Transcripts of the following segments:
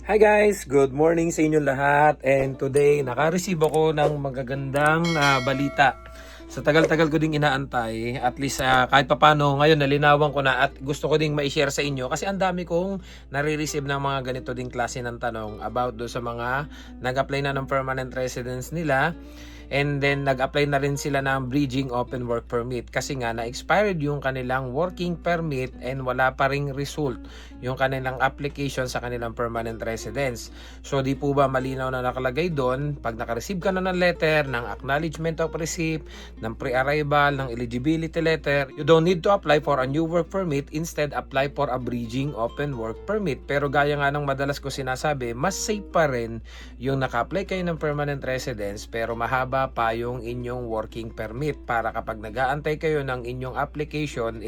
Hi guys! Good morning sa inyong lahat, and today naka-receive ako ng magagandang balita. Sa tagal-tagal ko ding inaantay, at least kahit papano ngayon nalinawan ko na at gusto ko ding ma-share sa inyo kasi ang dami kong nare-receive ng mga ganito ding klase ng tanong about do sa mga nag-apply na ng permanent residence nila. And then nag-apply na rin sila ng bridging open work permit kasi nga na-expired yung kanilang working permit and wala pa ring result yung kanilang application sa kanilang permanent residence. So di po ba malinaw na nakalagay doon, pag naka-receive ka na ng letter, ng acknowledgement of receipt, ng pre-arrival, ng eligibility letter, you don't need to apply for a new work permit, instead apply for a bridging open work permit. Pero gaya nga ng madalas ko sinasabi, mas safe pa rin yung naka-apply kayo ng permanent residence pero mahaba pa yung inyong working permit para kapag nag-aantay kayo ng inyong application,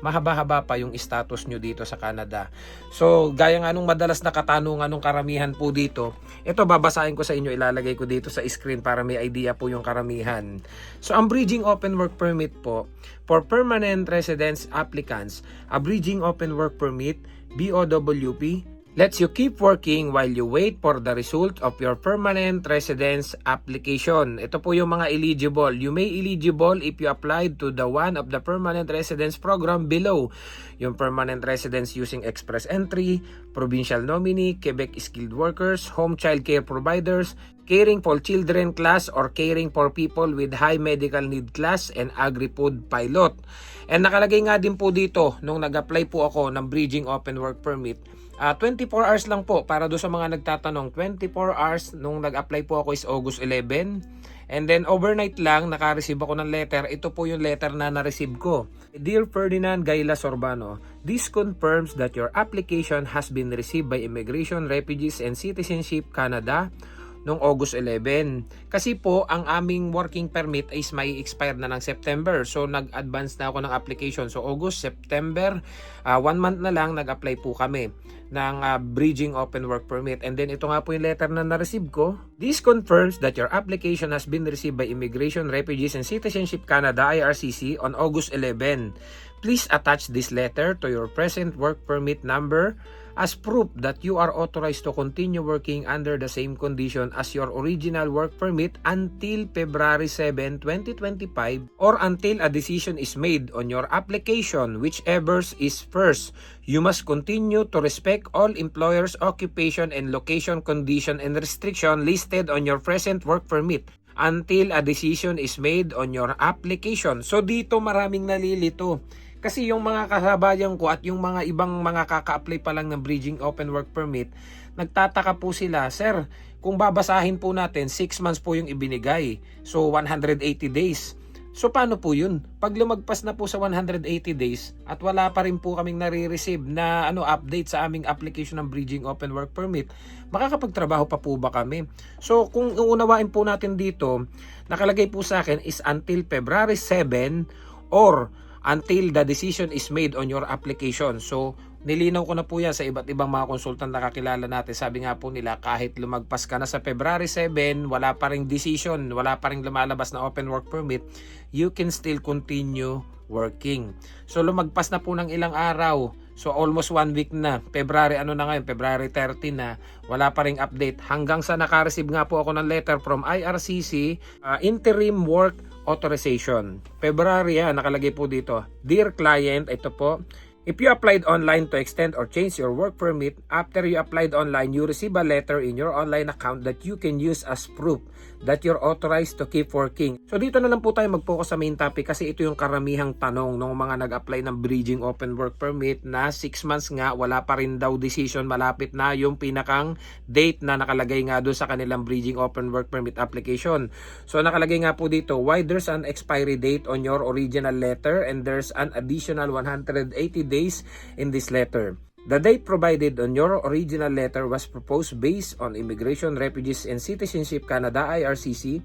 mahaba-haba pa yung status nyo dito sa Canada. So, gaya nga nung madalas na katanungan nung karamihan po dito, ito babasahin ko sa inyo, ilalagay ko dito sa screen para may idea po yung karamihan. So, ang bridging open work permit po, for permanent residence applicants, a bridging open work permit, BOWP, lets you keep working while you wait for the result of your permanent residence application. Ito po yung mga eligible. You may eligible if you applied to the one of the permanent residence program below. Yung permanent residence using express entry, provincial nominee, Quebec skilled workers, home child care providers, caring for children class or caring for people with high medical need class, and agri-food pilot. And nakalagay nga din po dito nung nag-apply po ako ng bridging open work permit, 24 hours lang po para do sa mga nagtatanong. 24 hours nung nag-apply po ako is August 11. And then overnight lang naka-receive ako ng letter. Ito po yung letter na na-receive ko. Dear Ferdinand Gaila Sorbano, this confirms that your application has been received by Immigration, Refugees and Citizenship Canada noong August 11. Kasi po, ang aming working permit is may expire na ng September. So, nag-advance na ako ng application. So, August, September, 1 month na lang nag-apply po kami ng bridging open work permit. And then, ito nga po yung letter na na-receive ko. This confirms that your application has been received by Immigration, Refugees and Citizenship Canada, IRCC, on August 11. Please attach this letter to your present work permit number as proof that you are authorized to continue working under the same condition as your original work permit until February 7, 2025 or until a decision is made on your application, whichever is first. You must continue to respect all employers' occupation and location condition and restriction listed on your present work permit until a decision is made on your application. So dito maraming nalilito. Kasi yung mga kasabayan ko at yung mga ibang mga kaka-apply pa lang ng bridging open work permit, nagtataka po sila, Sir, kung babasahin po natin, 6 months po yung ibinigay. So, 180 days. So, paano po yun? Pag lumagpas na po sa 180 days at wala pa rin po kaming nare-receive na update sa aming application ng bridging open work permit, makakapagtrabaho pa po ba kami? So, kung uunawain po natin dito, nakalagay po sa akin is until February 7 or until the decision is made on your application. So, nilinaw ko na po yan sa iba't ibang mga konsultant na kakilala natin. Sabi nga po nila, kahit lumagpas ka na sa February 7, wala pa ring decision, wala pa ring lumalabas na open work permit, you can still continue working. So, lumagpas na po ng ilang araw. So, almost 1 week na. February, February 13 na. Wala pa ring update. Hanggang sa naka-receive nga po ako ng letter from IRCC, Interim Work Authorization. February, nakalagay po dito. Dear client, ito po. If you applied online to extend or change your work permit, after you applied online, you receive a letter in your online account that you can use as proof that you're authorized to keep working. So dito na lang po tayo mag-focus sa main topic kasi ito yung karamihang tanong ng mga nag-apply ng bridging open work permit na 6 months nga, wala pa rin daw decision, malapit na yung pinakang date na nakalagay nga doon sa kanilang bridging open work permit application. So nakalagay nga po dito, why there's an expiry date on your original letter and there's an additional 180 days in this letter. The date provided on your original letter was proposed based on Immigration, Refugees and Citizenship Canada, IRCC,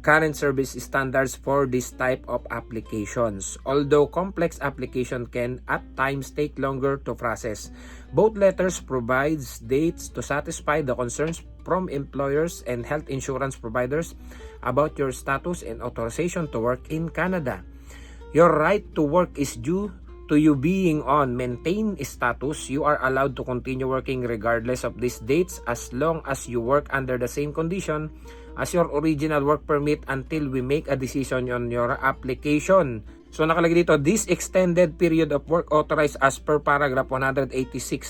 current service standards for this type of applications. Although complex application can at times take longer to process, both letters provides dates to satisfy the concerns from employers and health insurance providers about your status and authorization to work in Canada. Your right to work is due to you being on maintain status, you are allowed to continue working regardless of these dates as long as you work under the same condition as your original work permit until we make a decision on your application. So nakalagay dito, this extended period of work authorized as per paragraph 186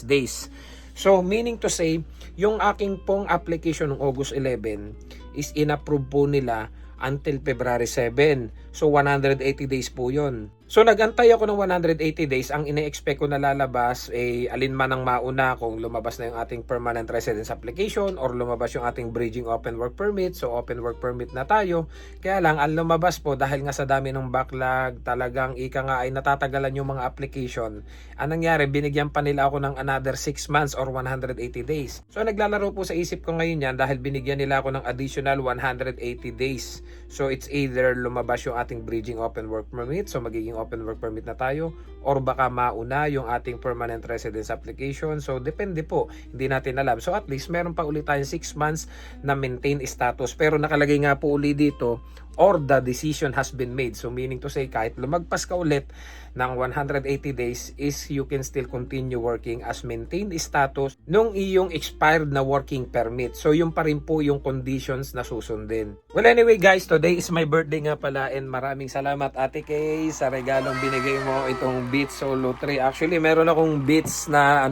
days. So meaning to say, yung aking pong application ng August 11 is inapprove po nila until February 7. So 180 days po yun. So nagantay ako ng 180 days. Ang ine-expect ko na lalabas alinman ang mauna, kung lumabas na yung ating permanent residence application or lumabas yung ating bridging open work permit. So open work permit na tayo. Kaya lang ang lumabas po dahil nga sa dami ng backlog, talagang ika nga ay natatagalan yung mga application. Ang nangyari, binigyan pa nila ako ng another 6 months or 180 days. So naglalaro po sa isip ko ngayon yan dahil binigyan nila ako ng additional 180 days. So it's either lumabas yung ating bridging open work permit, so magiging open work permit na tayo, or baka mauna yung ating permanent residence application. So depende po, hindi natin alam. So at least meron pa ulit tayong 6 months na maintain status. Pero nakalagay nga po ulit dito, or the decision has been made. So meaning to say, kahit lumagpas ka ulit ng 180 days is you can still continue working as maintained status nung iyong expired na working permit. So yun pa rin po yung conditions na susundin. Well anyway guys, today is my birthday nga pala and maraming salamat Ate Kay sa regalong binigay mo, itong Beats Solo 3. Actually meron akong Beats na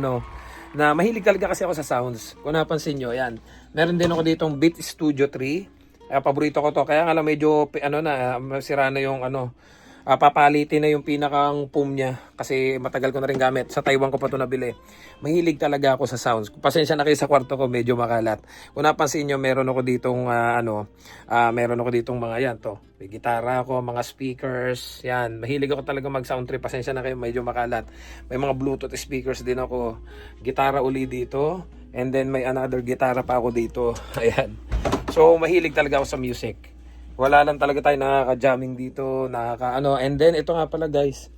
na mahilig talaga kasi ako sa sounds. Kung napansin nyo, yan. Meron din ako ditong Beats Studio 3. Paborito ko to. Kaya nga lang medyo sira na yung papalitin na yung pinakang foam niya kasi matagal ko na rin gamit. Sa Taiwan ko pa to nabili. Mahilig talaga ako sa sounds. Pasensya na kayo sa kwarto ko, medyo makalat. Kung napansin nyo, meron ako ditong meron ako ditong mga yan to. May gitara ako, mga speakers, yan. Mahilig ako talaga mag sound trip. Pasensya na kayo, medyo makalat. May mga Bluetooth speakers din ako. Gitara uli dito. And then may another gitara pa ako dito. Ayan. So mahilig talaga ako sa music. Wala lang talaga tayo nakaka-jamming dito, and then ito nga pala guys,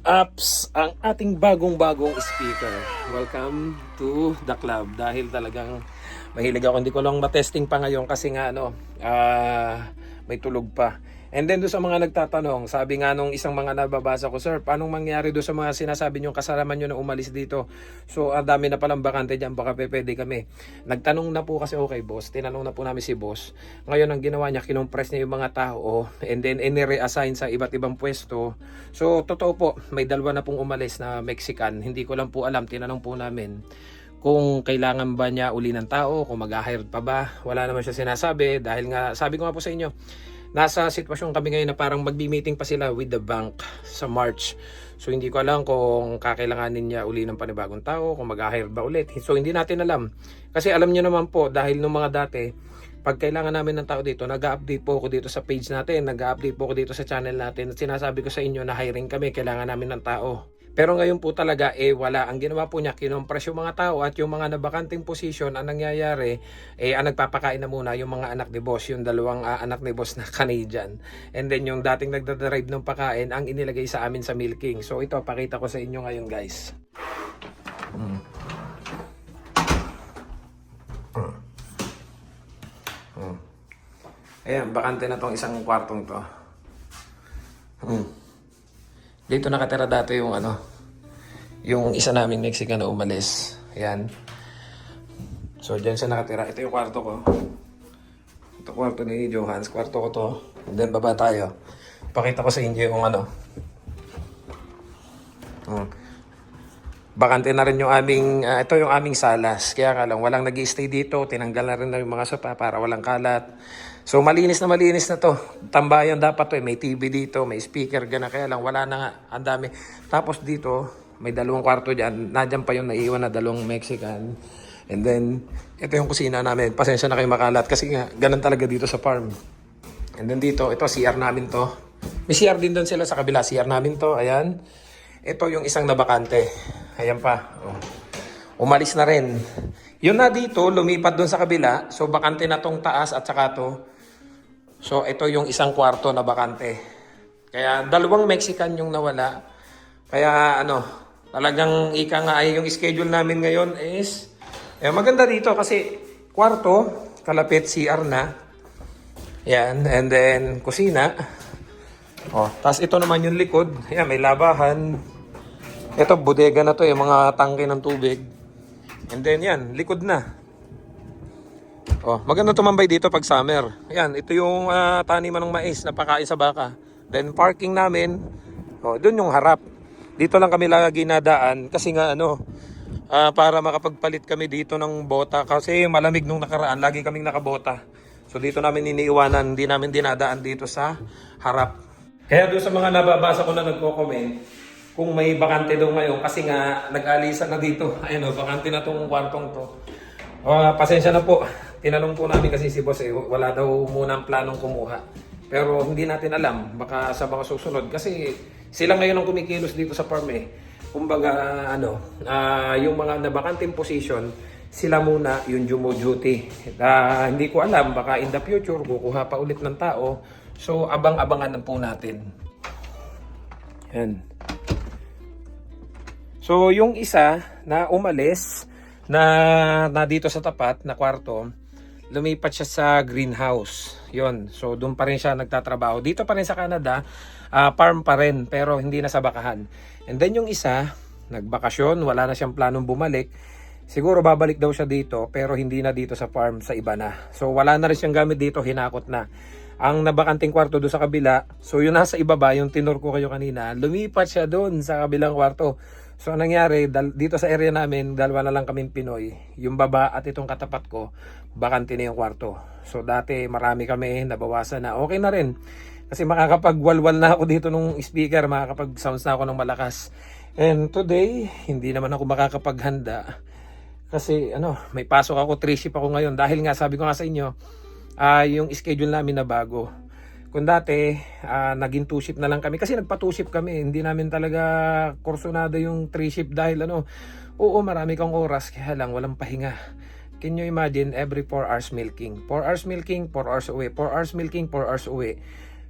apps ang ating bagong speaker. Welcome to the club. Dahil talagang mahilig ako, hindi ko lang matesting pa ngayon kasi nga may tulog pa. And then doon sa mga nagtatanong, sabi nga nung isang mga nababasa ko, sir, paano mangyari doon sa mga sinasabi nyo kasalaman nyo na umalis dito? So, ang dami na palang bakante dyan, baka pwede kami. Nagtanong na po kasi okay, boss. Tinanong na po namin si boss. Ngayon, ang ginawa niya, kinumpress niya yung mga tao, and then ini-reassign sa iba't ibang pwesto. So, totoo po, may dalawa na pong umalis na Mexican. Hindi ko lang po alam, tinanong po namin kung kailangan ba niya uli ng tao, kung mag-hire pa ba. Wala naman siya sinasabi dahil nga, sabi ko nga po sa inyo, nasa sitwasyon kami ngayon na parang magbi-meeting pa sila with the bank sa March. So hindi ko alam kung kakailanganin niya uli ng panibagong tao, kung mag-hire ba ulit. So hindi natin alam. Kasi alam niyo naman po, dahil nung mga dati, pag kailangan namin ng tao dito, nag-update po ako dito sa page natin, nag-update po ako dito sa channel natin. At sinasabi ko sa inyo na hiring kami, kailangan namin ng tao. Pero ngayon po talaga, wala. Ang ginawa po niya, kinompress yung mga tao at yung mga nabakanting position, ang nangyayari, ang nagpapakain na muna yung mga anak ni boss, yung dalawang anak ni boss na Canadian. And then yung dating nagdadrive ng pakain, ang inilagay sa amin sa milking. So ito, pakita ko sa inyo ngayon guys. Ayan, bakante na tong isang kwartong to. Dito nakatira dati yung yung isa naming Mexican na umalis. Ayan. So, dyan siya nakatira. Ito yung kwarto ko. Ito kwarto ni Johans. Kwarto ko to. And then, baba tayo. Pakita ko sa inyo yung bakante na rin yung aming, ito yung aming salas. Kaya nga lang, walang nag-i-stay dito. Tinanggal na rin na yung mga sopa para walang kalat. So malinis na to. Tambayan dapat to. May TV dito, may speaker gana. Kaya lang wala na nga. Ang dami. Tapos dito, may dalawang kwarto dyan. Nadyan pa yung naiwan na dalawang Mexican. And then, ito yung kusina namin. Pasensya na kayo makalat. Kasi nga, ganun talaga dito sa farm. And then dito, ito CR namin to. May CR din doon sila sa kabila. CR namin to. Ayan. Ito yung isang nabakante. Ayan pa. Oh. Umalis na rin. Yun na dito, lumipat doon sa kabila. So, bakante na tong taas at saka to. So, ito yung isang kwarto na bakante. Kaya, dalawang Mexican yung nawala. Kaya, talagang ika nga ay yung schedule namin ngayon is, maganda dito kasi kwarto, kalapit CR na. Yan, and then kusina. Oh, tapos ito naman yung likod. Ayan, may labahan. Ito, bodega na to, yung mga tangke ng tubig. And then yan, likod na. Oh, maganda tumambay dito pag summer. Ayan, ito yung taniman ng mais na pakain sa baka. Then parking namin, oh, doon yung harap. Dito lang kami lagi nadaan kasi nga para makapagpalit kami dito ng bota kasi malamig nung nakaraan, lagi kaming nakabota. So dito namin iniiwanan, hindi namin dinadaan dito sa harap. Kaya doon sa mga nababasa ko na nagko-comment, kung may bakante daw ngayon kasi nga nag-alisan na dito. Ayun bakante na tong kwartong to. Pasensya na po. Tinanong po namin kasi si boss wala daw munang planong kumuha. Pero hindi natin alam, baka sa mga susunod kasi sila ngayon ang kumikilos dito sa farm Kumbaga yung mga nabakanting position, sila muna yung duty. Hindi ko alam, baka in the future kukuha pa ulit ng tao. So abang-abangan na po natin. Yan. So yung isa na umalis na dito sa tapat na kwarto, lumipat siya sa greenhouse. Yon. So doon pa rin siya nagtatrabaho. Dito pa rin sa Canada, farm pa rin pero hindi na sa bakahan. And then yung isa, nagbakasyon, wala na siyang planong bumalik. Siguro babalik daw siya dito pero hindi na dito sa farm, sa iba na. So wala na rin siyang gamit dito, hinakot na. Ang nabakanting kwarto doon sa kabila, so yun nasa ibaba, yung tinur ko kayo kanina, lumipat siya doon sa kabilang kwarto. So anong nangyari, dito sa area namin, dalawa na lang kaming Pinoy. Yung baba at itong katapat ko, bakante na yung kwarto. So dati marami kami, nabawasan na. Okay na rin. Kasi makakapagwalwal na ako dito nung speaker, makakapag-sounds na ako ng malakas. And today, hindi naman ako makakapaghanda. Kasi may pasok ako, 3 shift ako ngayon. Dahil nga, sabi ko nga sa inyo, yung schedule namin na bago. Kung dati, naging 2 shift na lang kami. Kasi nagpa 2 shift kami. Hindi namin talaga kursunado yung 3 shift dahil oo, marami kang oras. Kaya lang, walang pahinga. Can you imagine, every 4 hours milking. 4 hours milking, 4 hours uwi. 4 hours milking, 4 hours uwi.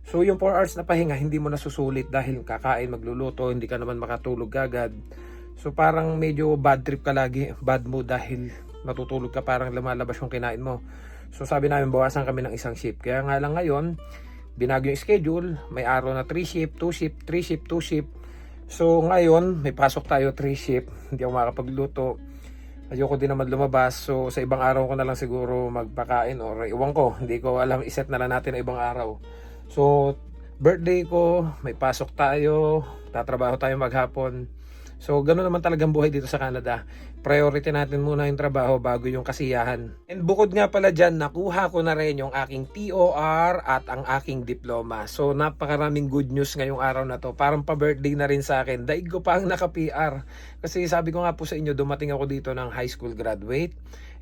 So yung 4 hours na pahinga, hindi mo nasusulit dahil kakain, magluluto, hindi ka naman makatulog agad. So parang medyo bad trip ka lagi, bad mood dahil matutulog ka, parang lumalabas yung kinain mo. So sabi namin bawasan kami ng isang shift. Kaya nga lang ngayon, binago yung schedule. May araw na 3 shift, 2 shift, 3 shift, 2 shift. So ngayon, may pasok tayo 3 shift. Hindi ako makakapagluto. Ayoko din naman lumabas. So sa ibang araw ko na lang siguro magpakain or iwan ko. Hindi ko alam, iset na lang natin na ibang araw. So birthday ko, may pasok tayo. Tatrabaho tayo maghapon. So ganoon naman talagang buhay dito sa Canada. Priority natin muna yung trabaho bago yung kasiyahan. And bukod nga pala dyan, nakuha ko na rin yung aking TOR at ang aking diploma. So napakaraming good news ngayong araw na to. Parang pa-birthday na rin sa akin. Daig ko pa ang naka-PR. Kasi sabi ko nga po sa inyo, dumating ako dito ng high school graduate.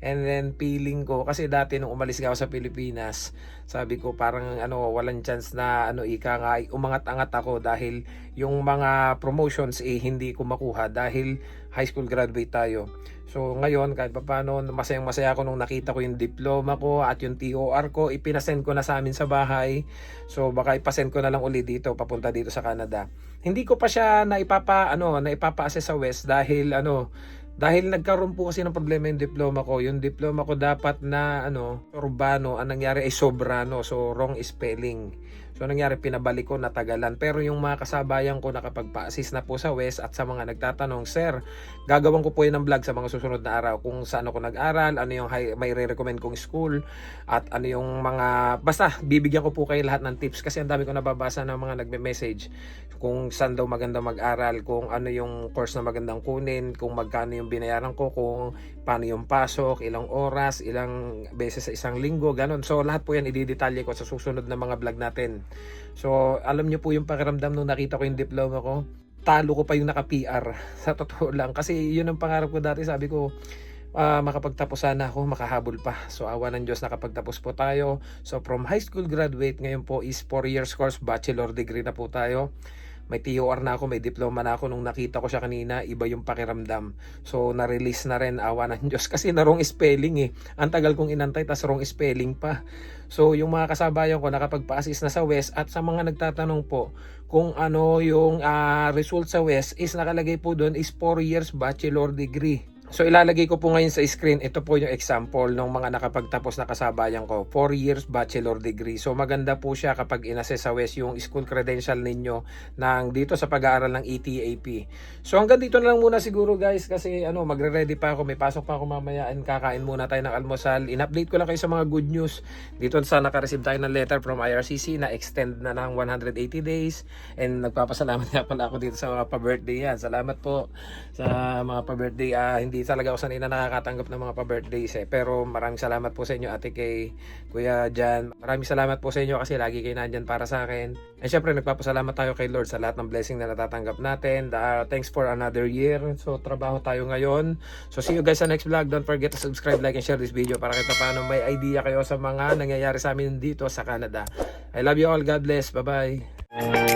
And then feeling ko, kasi dati nung umalis ako sa Pilipinas, sabi ko parang walang chance na umangat-angat ako dahil yung mga promotions hindi ko makuha dahil high school graduate tayo. So ngayon kahit paano masayang-masaya ako nung nakita ko yung diploma ko at yung TOR ko, ipinasend ko na sa amin sa bahay. So baka ipasend ko na lang uli dito papunta dito sa Canada. Hindi ko pa siya naipapa-assess sa West dahil nagkaroon po kasi ng problema yung diploma ko. Yung diploma ko dapat na urbano, ang nangyari ay sobrano, so wrong spelling. So nangyari, pinabalik ko, natagalan. Pero yung mga kasabayan ko nakapagpa-assist na po sa West at sa mga nagtatanong, Sir, gagawin ko po yun ng vlog sa mga susunod na araw kung saan ako nag-aral, ano yung may re-recommend kong school, at ano yung mga, basta bibigyan ko po kayo lahat ng tips kasi ang dami ko nababasa ng mga nagme-message kung saan daw maganda mag-aral, kung ano yung course na magandang kunin, kung magkano yung binayaran ko, kung paano yung pasok, ilang oras, ilang beses sa isang linggo, ganun. So lahat po yan ididetalye ko sa susunod na mga vlog natin. So alam nyo po yung pakiramdam nung nakita ko yung diploma ko, talo ko pa yung naka-PR sa totoo lang, kasi yun ang pangarap ko dati. Sabi ko makapagtapos sana ako, makahabol pa. So awa ng Diyos, nakapagtapos po tayo. So from high school graduate, ngayon po is 4 years course, bachelor degree na po tayo. May TOR na ako, may diploma na ako. Nung nakita ko siya kanina, iba yung pakiramdam. So na-release na rin, awa ng Diyos, kasi na wrong spelling Ang tagal kong inantay, tas wrong spelling pa. So yung mga kasabayan ko nakapagpa-assist na sa West, at sa mga nagtatanong po kung ano yung result sa West, is nakalagay po doon is 4 years bachelor degree. So ilalagay ko po ngayon sa screen, ito po yung example ng mga nakapagtapos na kasabayan ko. 4 years bachelor degree. So maganda po siya kapag inassess sa West yung school credential ninyo ng dito sa pag-aaral ng ETAP. So hanggang dito na lang muna siguro guys, kasi magre-ready pa ako, may pasok pa ako mamaya and kakain muna tayo ng almusal. In-update ko lang kayo sa mga good news. Dito sa naka-receive tayo ng letter from IRCC na extend na ng 180 days and nagpapasalamat nga pala ako dito sa mga pa-birthday yan. Salamat po sa mga pa-birthday. Hindi talaga ako sanay na nakakatanggap ng mga pa-birthdays pero maraming salamat po sa inyo ate kay Kuya Jan. Maraming salamat po sa inyo kasi lagi kayo nandyan para sa akin. And syempre nagpapasalamat tayo kay Lord sa lahat ng blessing na natatanggap natin. Thanks for another year. So trabaho tayo ngayon. So see you guys sa next vlog. Don't forget to subscribe, like, and share this video para kita paano may idea kayo sa mga nangyayari sa amin dito sa Canada. I love you all. God bless. Bye bye.